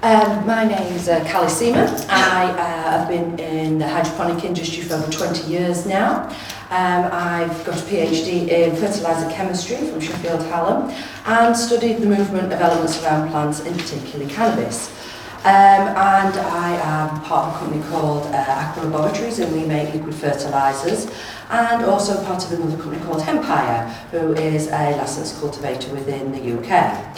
My name's Callie Seaman. I have been in the hydroponic industry for over 20 years now. I've got a PhD in fertiliser chemistry from Sheffield Hallam and studied the movement of elements around plants, in particular cannabis. And I am part of a company called Aqua Laboratories, and we make liquid fertilisers, and also part of another company called Hempire, who is a licensed cultivator within the UK.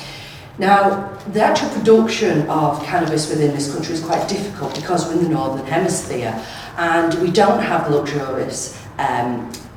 Now, the actual production of cannabis within this country is quite difficult because we're in the Northern Hemisphere and we don't have the luxurious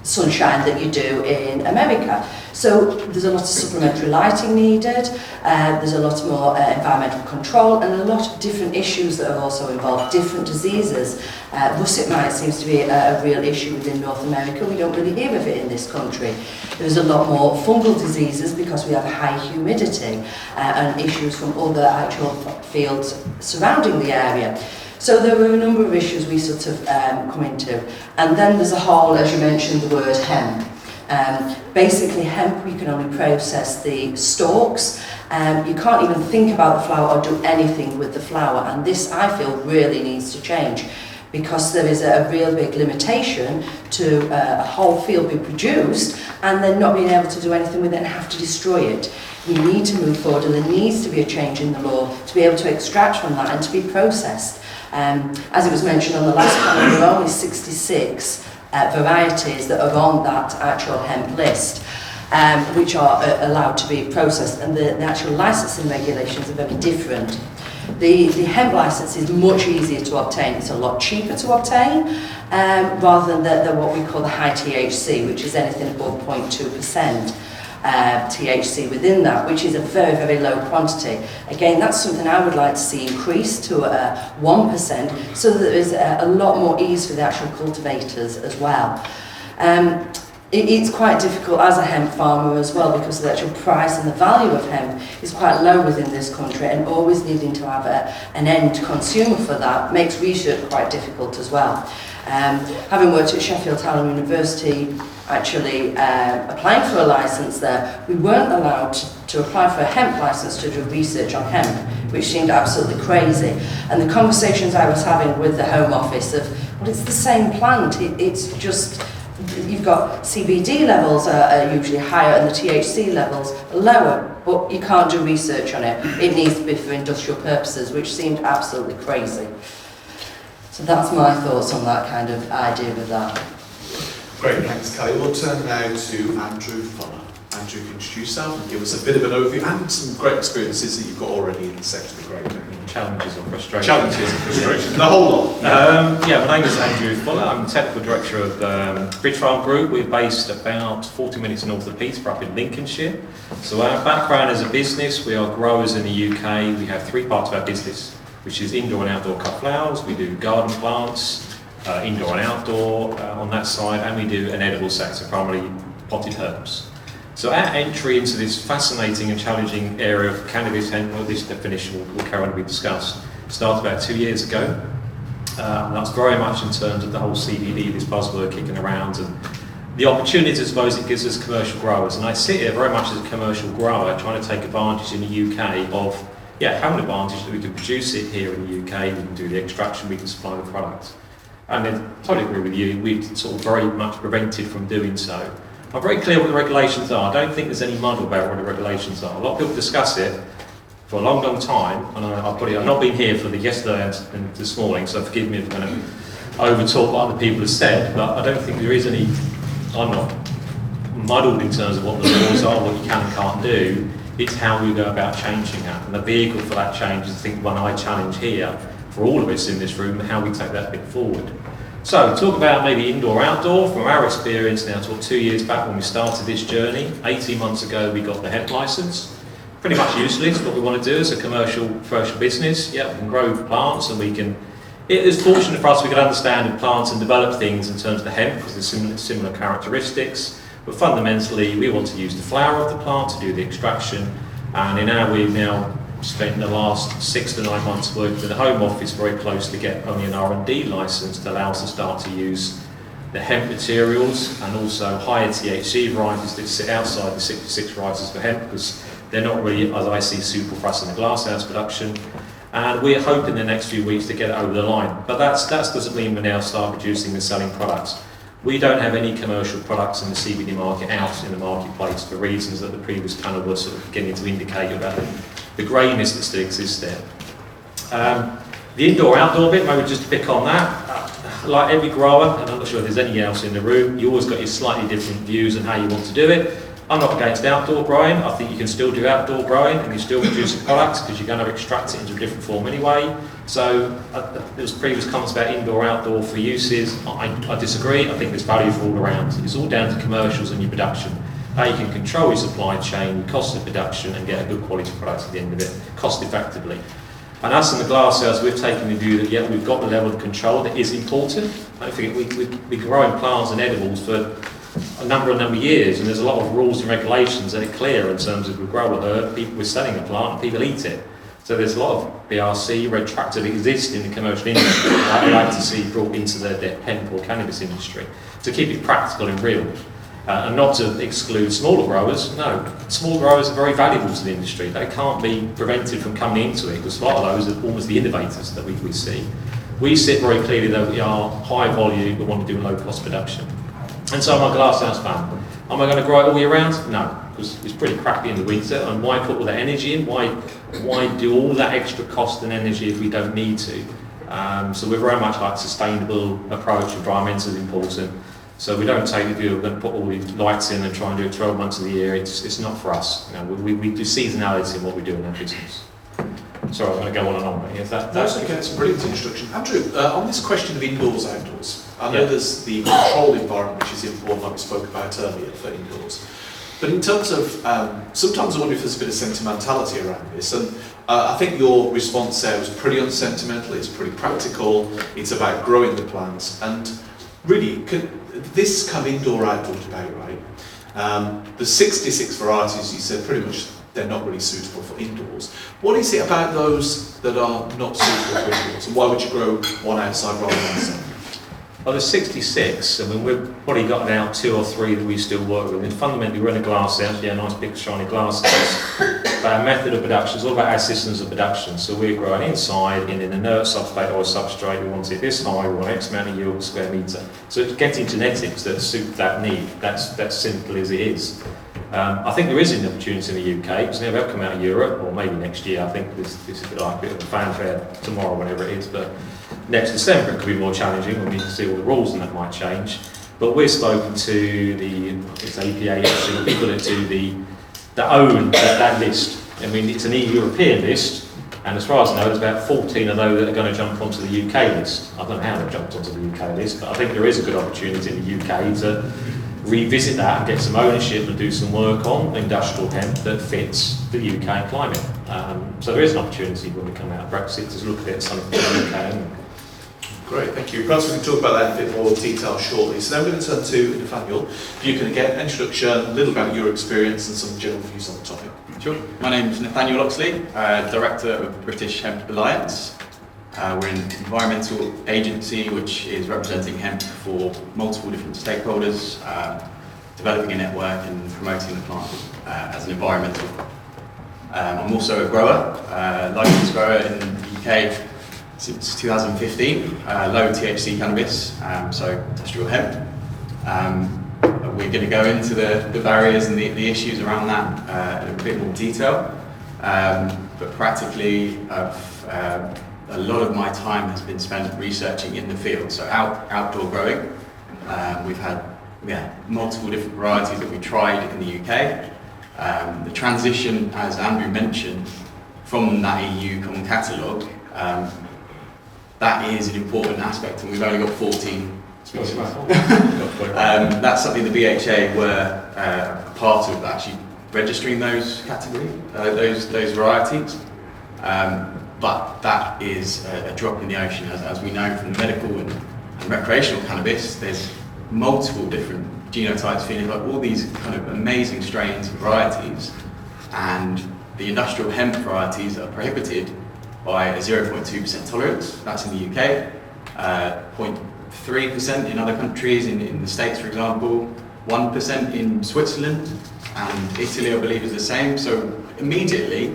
sunshine that you do in America. So there's a lot of supplementary lighting needed, there's a lot more environmental control and a lot of different issues that are also involved, different diseases. Russet mite seems to be a real issue within North America. We don't really hear of it in this country. There's a lot more fungal diseases because we have high humidity and issues from other actual fields surrounding the area. So there were a number of issues we sort of come into. And then there's a whole, as you mentioned, the word hemp. Basically, hemp, you can only process the stalks. You can't even think about the flower or do anything with the flower. And this, I feel, really needs to change because there is a real big limitation to a whole field being produced and then not being able to do anything with it and have to destroy it. We need to move forward and there needs to be a change in the law to be able to extract from that and to be processed. As it was mentioned on the last panel, there are only 66 varieties that are on that actual hemp list, which are allowed to be processed, and the actual licensing regulations are very different. The hemp license is much easier to obtain, it's a lot cheaper to obtain, rather than what we call the high THC, which is anything above 0.2%. THC within that, which is a very, very low quantity. Again, that's something I would like to see increased to 1%, so that there is a lot more ease for the actual cultivators as well. It's quite difficult as a hemp farmer as well because the actual price and the value of hemp is quite low within this country, and always needing to have an end consumer for that makes research quite difficult as well. Having worked at Sheffield Hallam University, actually applying for a licence there, we weren't allowed to apply for a hemp licence to do research on hemp, which seemed absolutely crazy. And the conversations I was having with the Home Office of, well, it's the same plant, it's just, you've got CBD levels are usually higher and the THC levels are lower, but you can't do research on it. It needs to be for industrial purposes, which seemed absolutely crazy. So that's my thoughts on that kind of idea with that. Great, thanks Callie. We'll turn now to Andrew Fuller. Andrew, can you introduce yourself and give us a bit of an overview and some great experiences that you've got already in the sector. Great. Challenges or frustrations? Challenges and frustrations, the whole lot. Yeah, my name is Andrew Fuller. I'm the Technical Director of Bridge Farm Group. We're based about 40 minutes north of Peterborough up in Lincolnshire. So our background as a business, we are growers in the UK. We have three parts of our business, which is indoor and outdoor cut flowers. We do garden plants, indoor and outdoor on that side, and we do an edible sector, primarily potted herbs. So our entry into this fascinating and challenging area of cannabis, hemp, well, this definition will carry on to be discussed, started about 2 years ago. That's very much in terms of the whole CBD, this buzzword kicking around, and the opportunities, I suppose, it gives us commercial growers. And I sit here very much as a commercial grower, trying to take advantage in the UK of having an advantage that we can produce it here in the UK, we can do the extraction, we can supply the product. And then, totally agree with you, we've sort of very much prevented from doing so. I'm very clear what the regulations are. I don't think there's any muddle about what the regulations are. A lot of people discuss it for a long, long time, and I've not been here for the yesterday and this morning, so forgive me if I'm going to over-talk what other people have said, but I don't think there is any, I'm not muddled in terms of what the laws are, what you can and can't do. It's how we go about changing that. And the vehicle for that change is, I think, one I challenge here for all of us in this room, how we take that bit forward. So, talk about maybe indoor-outdoor. From our experience now, till 2 years back when we started this journey, 18 months ago we got the hemp licence. Pretty much useless. What we want to do as a commercial business, we can grow plants and we can... It is fortunate for us we can understand the plants and develop things in terms of the hemp because there's similar characteristics. But fundamentally, we want to use the flower of the plant to do the extraction. And we've now spent the last 6 to 9 months working with the Home Office very close to get only an R&D licence to allow us to start to use the hemp materials and also higher THC varieties that sit outside the 66 varieties for hemp because they're not really, as I see, suitable for us in the glasshouse production. And we're hoping in the next few weeks to get it over the line. But that doesn't mean we now start producing and selling products. We don't have any commercial products in the CBD market out in the marketplace for reasons that the previous panel was sort of beginning to indicate about the greyness that still exists there. The indoor-outdoor bit, maybe just to pick on that, like every grower, and I'm not sure if there's anything else in the room, you always got your slightly different views on how you want to do it. I'm not against outdoor growing. I think you can still do outdoor growing and you're still producing products because you're going to extract it into a different form anyway. So there was previous comments about indoor-outdoor for uses. I disagree. I think there's value for all around. It's all down to commercials and your production. How you can control your supply chain, your cost of production and get a good quality product at the end of it, cost effectively. And us in the glasshouse, we've taken the view that, yeah, we've got the level of control that is important. I think we've been growing plants and edibles for a number of years, and there's a lot of rules and regulations that are clear in terms of we grow a herb, we're selling a plant, and people eat it. So there's a lot of BRC, red tractor that exist in the commercial industry that I'd like to see brought into the hemp or cannabis industry to keep it practical and real. And not to exclude smaller growers. No, small growers are very valuable to the industry. They can't be prevented from coming into it because a lot of those are almost the innovators that we see. We sit very clearly that we are high volume, we want to do low cost production. And so I'm a glasshouse fan. Am I going to grow it all year round? No, because it's pretty crappy in the winter. And why put all that energy in? Why do all that extra cost and energy if we don't need to? So we're very much like sustainable approach, environmental is important. So we don't take the view of going to put all the lights in and try and do it 12 months of the year. It's not for us. You know, we do seasonality in what we do in our business. Sorry, I'm going to go on and on. But yes, that's okay. It's a brilliant introduction. Andrew, on this question of indoors, outdoors, I know there's the controlled environment, which is important, like we spoke about earlier, for indoors. But in terms of, sometimes I wonder if there's a bit of sentimentality around this. And I think your response there was pretty unsentimental. It's pretty practical. It's about growing the plants. And really, this kind of indoor-outdoor debate, right? The 66 varieties, you said pretty much they're not really suitable for indoors. What is it about those that are not suitable for indoors? And why would you grow one outside rather than outside? Well, there's 66. I mean, we've probably got now 2 or 3 that we still work with. And fundamentally, we're in a glass house, nice big shiny glass house. But our method of production is all about our systems of production. So we're growing inside in an inert substrate or a substrate. We want it this high, we want X amount of yield per square metre. So it's getting genetics that suit that need. That's simple as it is. I think there is an opportunity in the UK. It's never come out of Europe, or maybe next year. I think this is like a bit of a fanfare tomorrow, whenever it is. But next December it could be more challenging. We need to see all the rules and that might change. But we're spoken to it's APA, actually, people that own that list. I mean, it's an EU-European list, and as far as I know, there's about 14 of those that are going to jump onto the UK list. I don't know how they've jumped onto the UK list, but I think there is a good opportunity in the UK to revisit that and get some ownership and do some work on industrial hemp that fits the UK climate. So there is an opportunity when we come out of Brexit to look at something for the UK only. Great, thank you. Perhaps we can talk about that in a bit more detail shortly. So now we're going to turn to Nathaniel. If you can get an introduction, a little about your experience and some general views on the topic. Sure. My name is Nathaniel Loxley, Director of British Hemp Alliance. We're an environmental agency which is representing hemp for multiple different stakeholders, developing a network and promoting the plant as an environmental. I'm also a grower, licensed grower in the UK since 2015, low THC cannabis, so industrial hemp. We're going to go into the barriers and the issues around that in a bit more detail, but practically a lot of my time has been spent researching in the field, so outdoor growing. We've had multiple different varieties that we tried in the UK. The transition, as Andrew mentioned, from that EU common catalogue, that is an important aspect, and we've only got 14 species. That's something the BHA were a part of actually registering those categories, those varieties. But that is a drop in the ocean, as we know from the medical and recreational cannabis. There's multiple different genotypes, phenotypes, all these kind of amazing strains and varieties, and the industrial hemp varieties are prohibited by a 0.2% tolerance. That's in the UK, 0.3% in other countries, in the States, for example, 1% in Switzerland, and Italy, I believe, is the same. So immediately,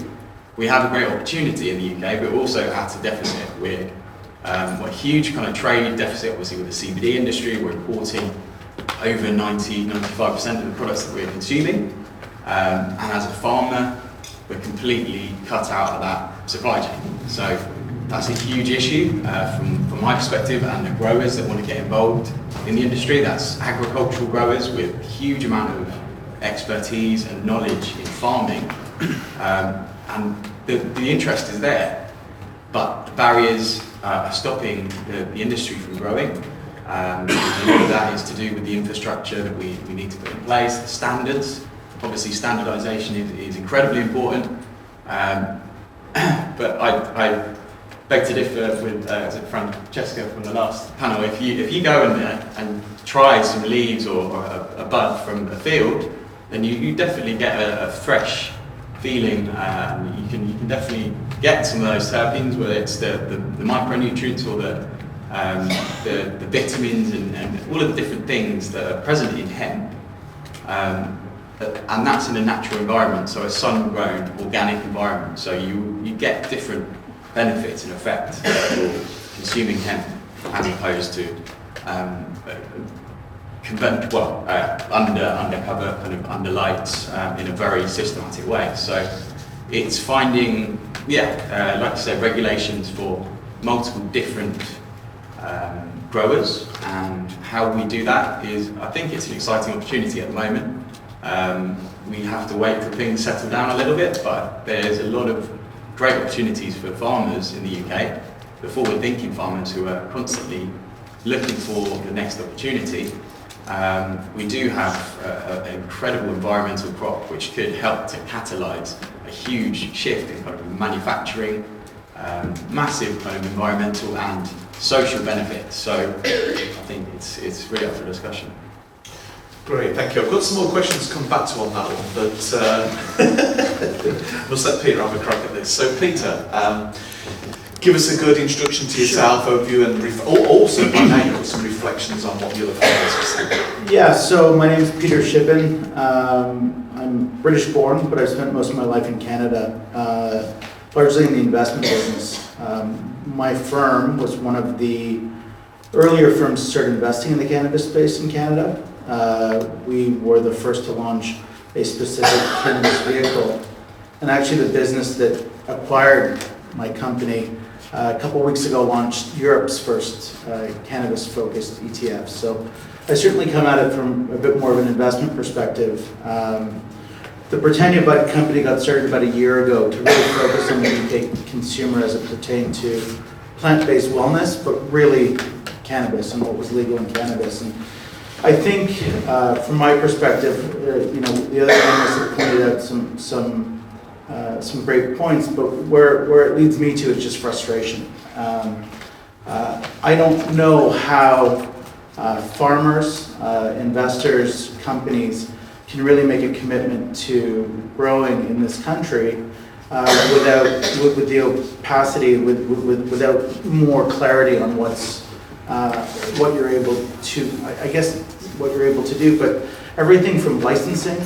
we have a great opportunity in the UK, but also at a deficit. We're a huge kind of trade deficit, obviously, with the CBD industry. We're importing over 95% of the products that we're consuming. And as a farmer, we're completely cut out of that supply chain. So that's a huge issue from my perspective, and the growers that want to get involved in the industry. That's agricultural growers with a huge amount of expertise and knowledge in farming. And the interest is there, but the barriers are stopping the industry from growing. And all of that is to do with the infrastructure that we need to put in place, the standards. Obviously, standardisation is incredibly important. But I beg to differ with Francesca from the last panel. If you go and try some leaves or a bud from a field, then you definitely get a fresh feeling. You can definitely get some of those terpenes, whether it's the micronutrients or the vitamins and all of the different things that are present in hemp. And that's in a natural environment, so a sun-grown, organic environment. So you get different benefits and effects for consuming hemp as opposed to undercover, kind of under lights in a very systematic way. So it's finding, like I said, regulations for multiple different growers, and how we do that is, I think it's an exciting opportunity at the moment. We have to wait till things settle down a little bit, but there's a lot of great opportunities for farmers in the UK, the forward-thinking farmers who are constantly looking for the next opportunity. We do have an incredible environmental crop which could help to catalyse a huge shift in kind of manufacturing, massive kind of environmental and social benefits. So I think it's really up for discussion. Great, thank you. I've got some more questions to come back to on that one, but must let Peter have a crack at this. So Peter, give us a good introduction to yourself, overview, and also by name, some reflections on what you'll have heard. Yeah, so my name is Peter Shippen. I'm British born, but I've spent most of my life in Canada, largely in the investment business. My firm was one of the earlier firms to start investing in the cannabis space in Canada. We were the first to launch a specific cannabis vehicle. And actually the business that acquired my company a couple of weeks ago launched Europe's first cannabis-focused ETF. So I certainly come at it from a bit more of an investment perspective. The Britania Bud company got started about a year ago to really focus on the UK consumer as it pertained to plant-based wellness, but really cannabis and what was legal in cannabis. And I think, from my perspective, the other analysts have pointed out some great points, but where it leads me to is just frustration. I don't know how farmers, investors, companies can really make a commitment to growing in this country with the opacity, without more clarity on what you're able to, I guess, what you're able to do. But everything from licensing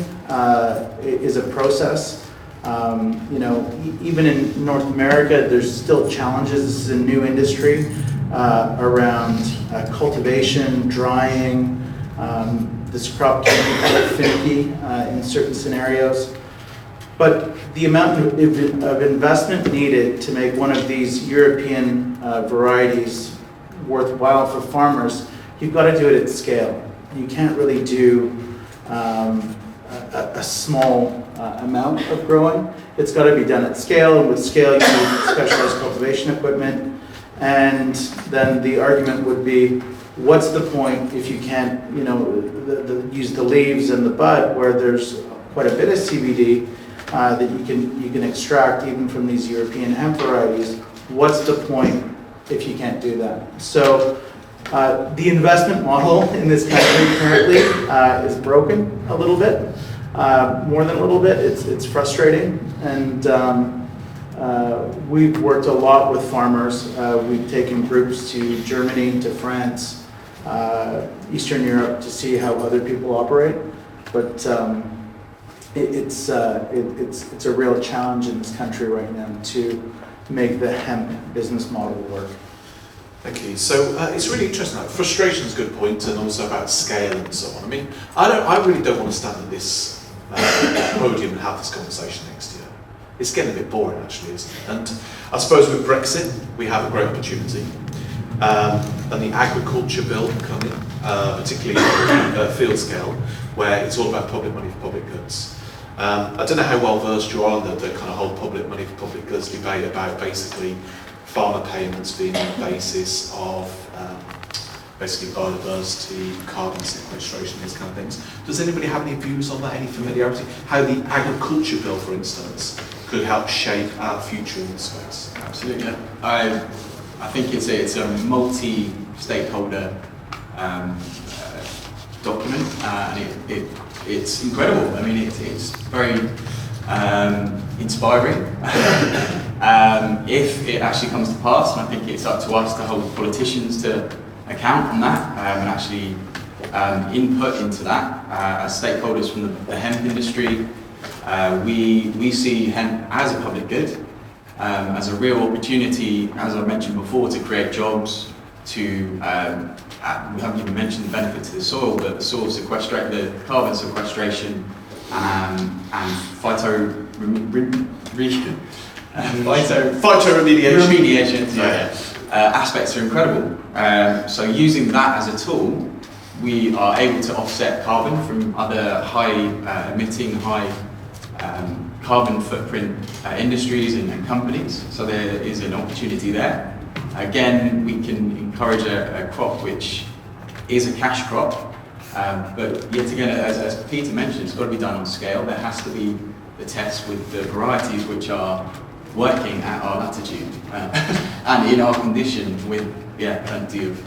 is a process. Even in North America, there's still challenges. This is a new industry around cultivation, drying. This crop can be quite finicky in certain scenarios. But the amount of investment needed to make one of these European varieties worthwhile for farmers, you've got to do it at scale. You can't really do a small amount of growing. It's got to be done at scale, and with scale you need specialized cultivation equipment. And then the argument would be, what's the point if you can't, use the leaves and the bud, where there's quite a bit of CBD that you can extract even from these European hemp varieties? What's the point if you can't do that? So the investment model in this country currently is broken a little bit, more than a little bit. It's frustrating, and we've worked a lot with farmers. We've taken groups to Germany, to France, Eastern Europe, to see how other people operate. But it's a real challenge in this country right now to make the hemp business model work. Thank you. So it's really interesting. Like, frustration is a good point, and also about scale and so on. I mean, I really don't want to stand at this podium and have this conversation next year. It's getting a bit boring, actually, isn't it? And I suppose with Brexit, we have a great opportunity. And the agriculture bill coming, particularly at field scale, where it's all about public money for public goods. I don't know how well versed you are on the kind of whole public money for public goods debate about basically farmer payments being on the basis of basically biodiversity, carbon sequestration, these kind of things. Does anybody have any views on that, any familiarity? How the agriculture bill, for instance, could help shape our future in this space? Absolutely. I think it's a multi-stakeholder document, and it's incredible. I mean, it's very inspiring. If it actually comes to pass, and I think it's up to us to hold politicians to account on that, and actually input into that as stakeholders from the hemp industry. We see hemp as a public good, as a real opportunity, as I mentioned before, to create jobs, we haven't even mentioned the benefit to the soil, but the soil the carbon sequestration and phytoremediation aspects are incredible. So using that as a tool, we are able to offset carbon from other high emitting, high carbon footprint industries and companies. So there is an opportunity there. Again, we can encourage a crop which is a cash crop, but yet again, as Peter mentioned, it's got to be done on scale. There has to be the tests with the varieties which are working at our latitude and in our condition with plenty of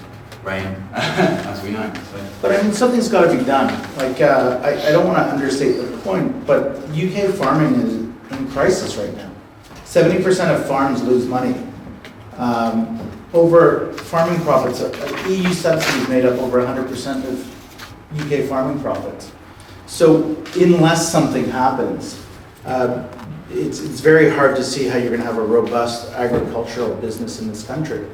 rain, as we know. So. But I mean, something's got to be done. Like, I don't want to understate the point, but UK farming is in crisis right now. 70% of farms lose money. Over farming profits, EU subsidies made up over 100% of UK farming profits. So unless something happens, it's very hard to see how you're going to have a robust agricultural business in this country.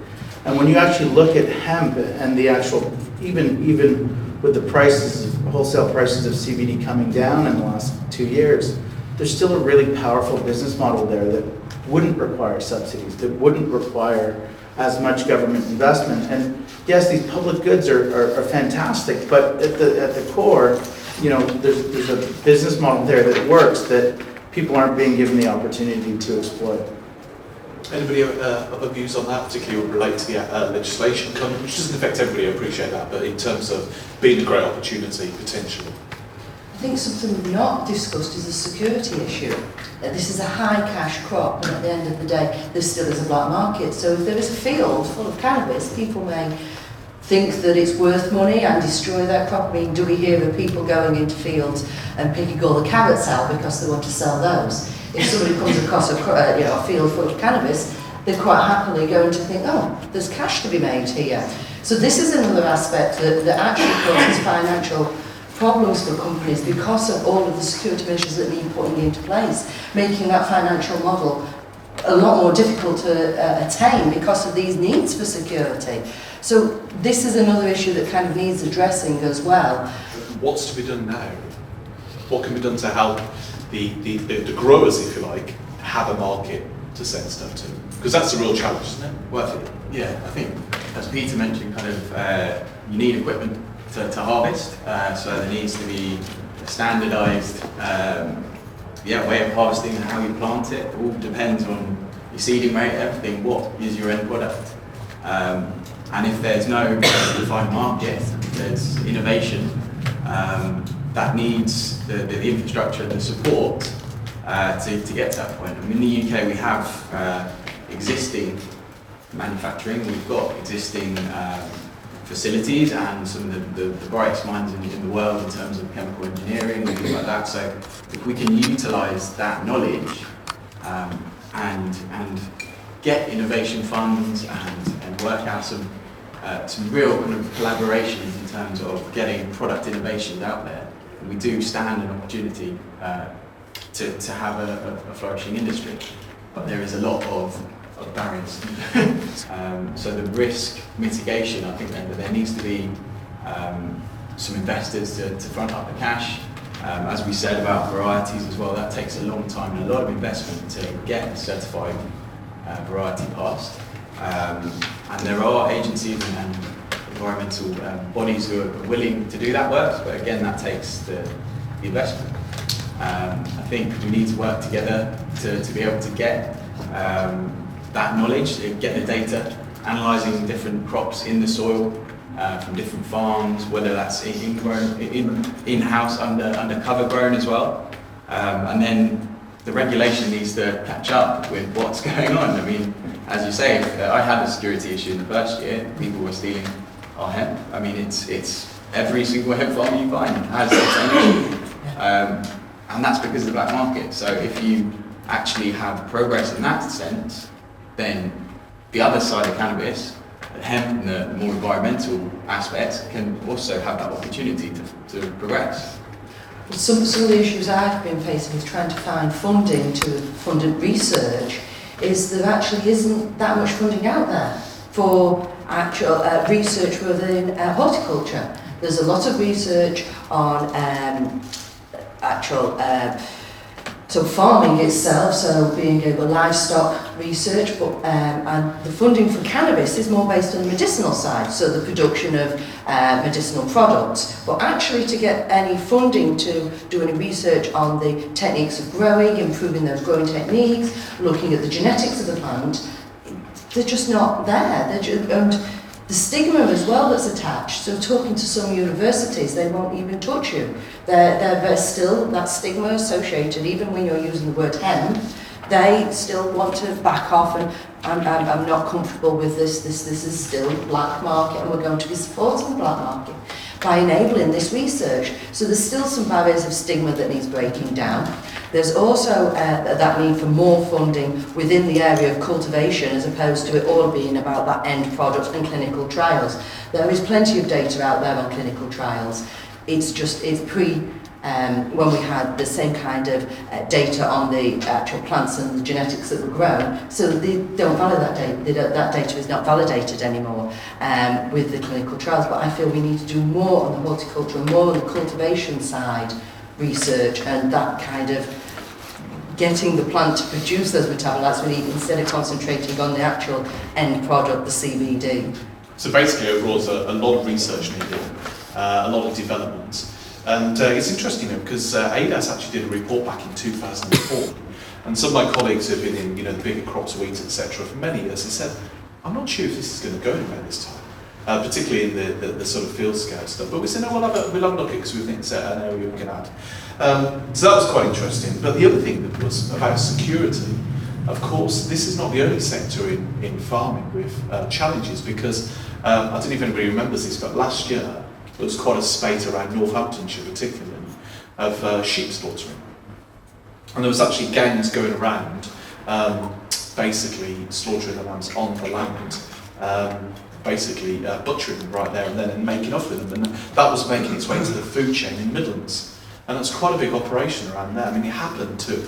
And when you actually look at hemp and the actual, even with the prices, wholesale prices of CBD coming down in the last 2 years, there's still a really powerful business model there that wouldn't require subsidies, that wouldn't require as much government investment. And yes, these public goods are fantastic, but at the core, you know, there's a business model there that works that people aren't being given the opportunity to exploit. Anybody other views on that, particularly relate to the legislation coming, which doesn't affect everybody, I appreciate that, but in terms of being a great opportunity, potentially? I think something not discussed is the security issue. That this is a high cash crop, and at the end of the day, there still is a black market. So if there is a field full of cannabis, people may think that it's worth money and destroy that crop. I mean, do we hear of people going into fields and picking all the carrots out because they want to sell those? If somebody comes across a field full of cannabis, they're quite happily going to think, oh, there's cash to be made here. So this is another aspect that actually causes financial problems for companies because of all of the security measures that need putting into place, making that financial model a lot more difficult to attain because of these needs for security. So this is another issue that kind of needs addressing as well. What's to be done now? What can be done to help the growers, if you like, have a market to send stuff to? Because that's the real challenge, isn't it? Well, I think, as Peter mentioned, kind of you need equipment to harvest, so there needs to be a standardised way of harvesting and how you plant it. It all depends on your seeding rate, everything. What is your end product? And if there's no defined market, there's innovation that needs the infrastructure and the support to get to that point. I mean, in the UK we have existing manufacturing, we've got existing facilities and some of the brightest minds in the world in terms of chemical engineering and things like that. So if we can utilise that knowledge and get innovation funds and work out some real kind of collaborations in terms of getting product innovations out there, we do stand an opportunity to have a flourishing industry. But there is a lot of barriers. So the risk mitigation, I think that there needs to be some investors to front up the cash. As we said about varieties as well, that takes a long time and a lot of investment to get a certified variety passed. And there are agencies and environmental bodies who are willing to do that work, but again, that takes the investment. I think we need to work together to be able to get that knowledge, get the data, analysing different crops in the soil from different farms, whether that's in-house, under cover grown as well. And then the regulation needs to catch up with what's going on. I mean, as you say, I had a security issue in the first year. People were stealing our hemp. I mean, it's every single hemp farm you find has the same issue. And that's because of the black market. So if you actually have progress in that sense, then the other side of cannabis, hemp and the more environmental aspects, can also have that opportunity to progress. Some of the issues I've been facing with trying to find funding to fund research is there actually isn't that much funding out there for actual research within horticulture. There's a lot of research on so farming itself, so being able livestock research, but and the funding for cannabis is more based on the medicinal side, so the production of medicinal products. But actually, to get any funding to do any research on the techniques of growing, improving those growing techniques, looking at the genetics of the plant, they're just not there. And the stigma as well that's attached. So talking to some universities, they won't even touch you. There's still that stigma associated, even when you're using the word hemp, they still want to back off and I'm not comfortable with this is still black market and we're going to be supporting the black market by enabling this research. So there's still some barriers of stigma that needs breaking down. There's also that need for more funding within the area of cultivation as opposed to it all being about that end product and clinical trials. There is plenty of data out there on clinical trials. It's when we had the same kind of data on the actual plants and the genetics that were grown, so they don't validate that data. That data is not validated anymore with the clinical trials. But I feel we need to do more on the horticulture and more on the cultivation side research and that kind of getting the plant to produce those metabolites we need instead of concentrating on the actual end product, the CBD. So basically, overall, there's a lot of research needed, a lot of development. And it's interesting, because ADAS actually did a report back in 2004, and some of my colleagues have been in, the bigger crops, wheat, etc. for many years. They said, "I'm not sure if this is going to go anywhere this time," particularly in the sort of field scale stuff. But we said, "No, we'll have a look at it because we think it's an area we can add." So that was quite interesting. But the other thing that was about security, of course, this is not the only sector in farming with challenges, because I don't know if anybody remembers this, but last year there was quite a spate around Northamptonshire particularly of sheep slaughtering. And there was actually gangs going around basically slaughtering the lambs on the land, butchering them right there and then and making off with them. And that was making its way to the food chain in Midlands. And that's quite a big operation around there. I mean, it happened to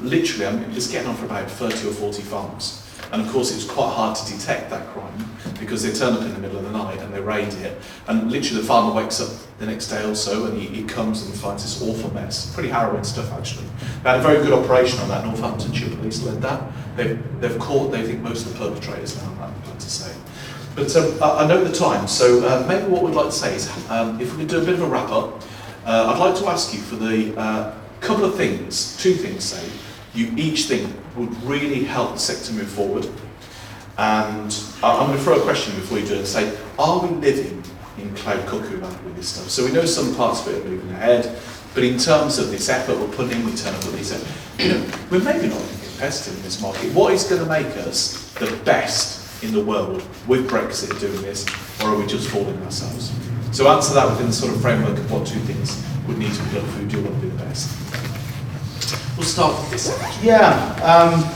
literally, it was getting on for about 30 or 40 farms. And of course, it was quite hard to detect that crime because they turn up in the middle of the night and they raid it. And literally, the farmer wakes up the next day or so and he comes and finds this awful mess. Pretty harrowing stuff, actually. They had a very good operation on that. Northamptonshire police led that. They've caught, they think, most of the perpetrators now, I'm glad to say. But I know the time, so maybe what we'd like to say is, if we could do a bit of a wrap up, I'd like to ask you for the couple of things, two things, say, you each think would really help the sector move forward. And I'm going to throw a question before you do it and say, are we living in cloud cuckoo land with this stuff? So we know some parts of it are moving ahead, but in terms of this effort we're putting in, we turn up with these, we're maybe not competitive in this market. What is going to make us the best in the world with Brexit doing this, or are we just fooling ourselves? So answer that within the sort of framework of what two things would need to be done if we do want to be the best. We'll start with this section. Yeah.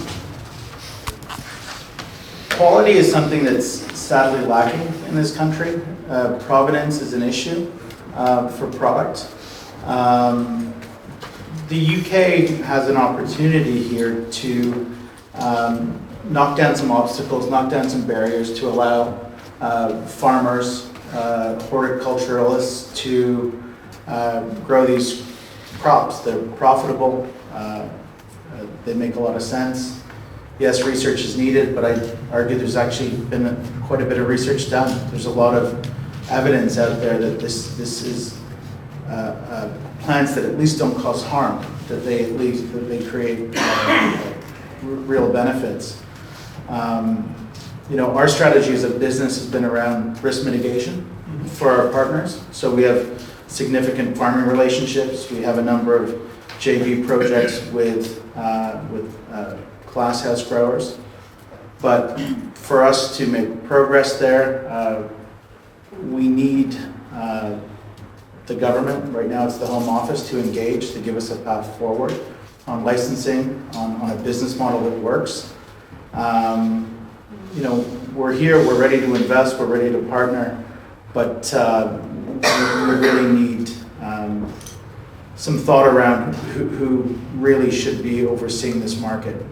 Quality is something that's sadly lacking in this country. Provenance is an issue for product. the UK has an opportunity here to knock down some obstacles, knock down some barriers to allow farmers, horticulturalists to grow these crops. They're profitable, they make a lot of sense. Yes, research is needed, but I argue there's actually been quite a bit of research done. There's a lot of evidence out there that this is plants that at least don't cause harm, that they create real benefits. Our strategy as a business has been around risk mitigation for our partners. So we have significant farming relationships. We have a number of JV projects with glasshouse growers. But for us to make progress there, we need the government, right now it's the Home Office, to engage, to give us a path forward on licensing, on a business model that works. We're here, we're ready to invest, we're ready to partner, but we really need some thought around who really should be overseeing this market.